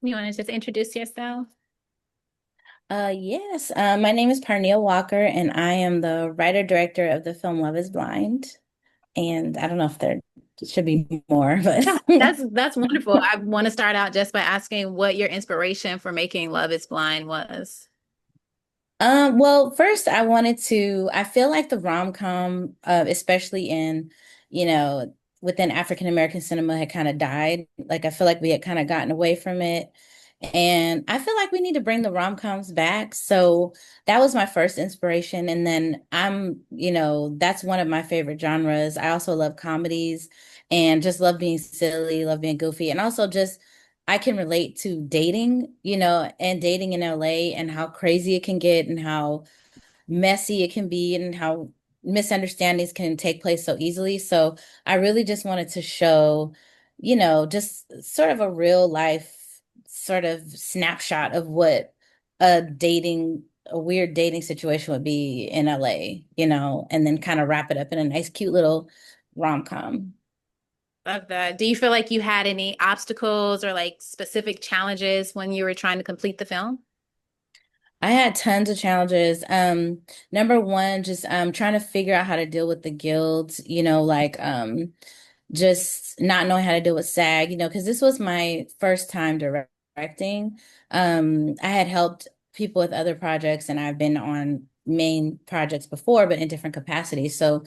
You want to just introduce yourself? Yes, my name is Parneille Walker, and I am the writer director of the film Love is Blind. And I don't know if there should be more, but Yeah, that's wonderful. I want to start out just by asking what your inspiration for making Love is Blind was. well, first I feel like the rom-com, especially you know, within African American cinema had kind of died. Like I feel like we had kind of gotten away from it. And I feel like we need to bring the rom-coms back. So that was my first inspiration. And then that's one of my favorite genres. I also love comedies and just love being silly, love being goofy, and also just I can relate to dating, and dating in LA and how crazy it can get and how messy it can be and how misunderstandings can take place so easily. So I really just wanted to show, just sort of a real life sort of snapshot of what a weird dating situation would be in LA, and then kind of wrap it up in a nice, cute little rom-com. Love that. Do you feel like you had any obstacles or like specific challenges when you were trying to complete the film? I had tons of challenges. Number one, just trying to figure out how to deal with the guilds, like just not knowing how to deal with SAG, because this was my first time directing. I had helped people with other projects and I've been on main projects before, but in different capacities. So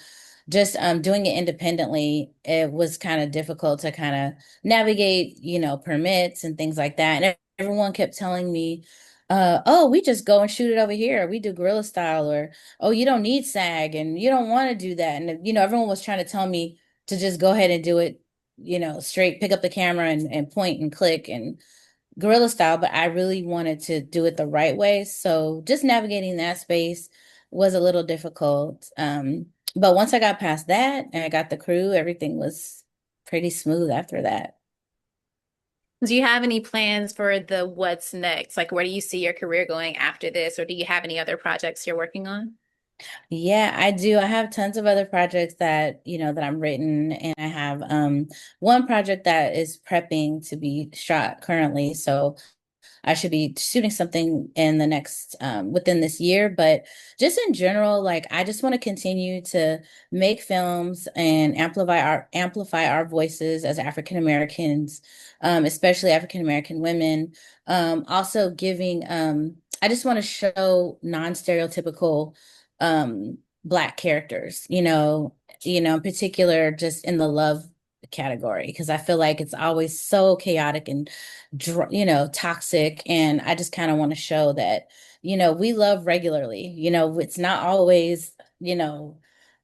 just doing it independently, it was kind of difficult to kind of navigate, permits and things like that. And everyone kept telling me, oh, we just go and shoot it over here. We do guerrilla style, or oh, you don't need SAG and you don't want to do that. And everyone was trying to tell me to just go ahead and do it, straight, pick up the camera and point and click and guerrilla style. But I really wanted to do it the right way. So just navigating that space was a little difficult. But once I got past that and I got the crew, everything was pretty smooth after that. Do you have any plans for the what's next? Like, where do you see your career going after this, or do you have any other projects you're working on? Yeah, I do. I have tons of other projects that I'm written, and I have one project that is prepping to be shot currently. So I should be shooting something in the next within this year, but just in general, like I just want to continue to make films and amplify our voices as African Americans, especially African American women. Also giving I just want to show non-stereotypical Black characters, in particular just in the love category because I feel like it's always so chaotic and toxic. And I just kind of want to show that, we love regularly. It's not always,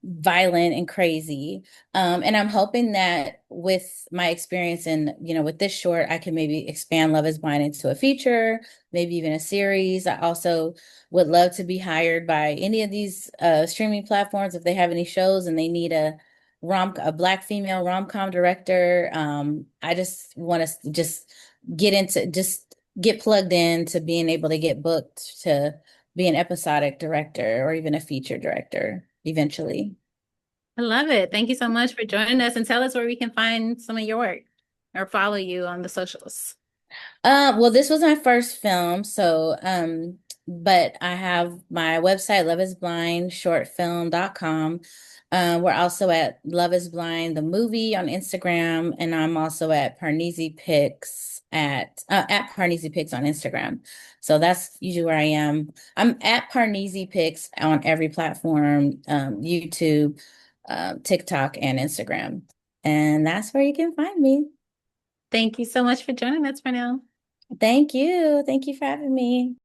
violent and crazy. And I'm hoping that with my experience and, with this short, I can maybe expand Love is Blind into a feature, maybe even a series. I also would love to be hired by any of these streaming platforms if they have any shows and they need a Black female rom-com director. I just want to just get plugged in to being able to get booked to be an episodic director or even a feature director eventually. I love it. Thank you so much for joining us and tell us where we can find some of your work or follow you on the socials. Well, this was my first film, so but I have my website, loveisblindshortfilm.com. We're also at Love is Blind, the movie on Instagram, and I'm also at Parnezie Pics at Parnezie Pics on Instagram. So that's usually where I am. I'm at Parnezie Pics on every platform, YouTube, TikTok, and Instagram. And that's where you can find me. Thank you so much for joining us for now. Thank you. Thank you for having me.